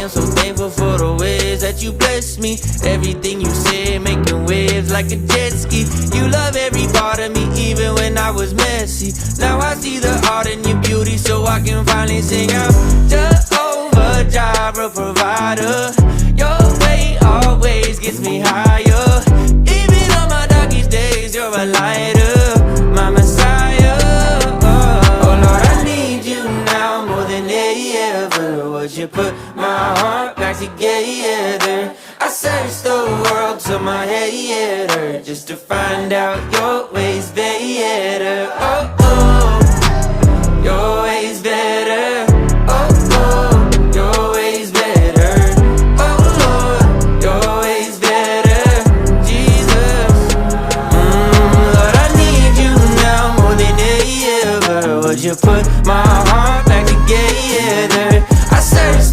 am so thankful for the ways that you bless me. Everything you said, making waves like a jet ski. You love every part of me, even when I was messy. Now I see the art in your beauty, so I can finally sing out. Jehovah Jireh, provider. Your way always gets me higher. Even on my darkest days, you're a lighter, my Messiah. Oh Lord, I need you now more than ever. Would you put my heart back together? I searched the world till my head hurt, just to find out your ways better. Oh, oh, your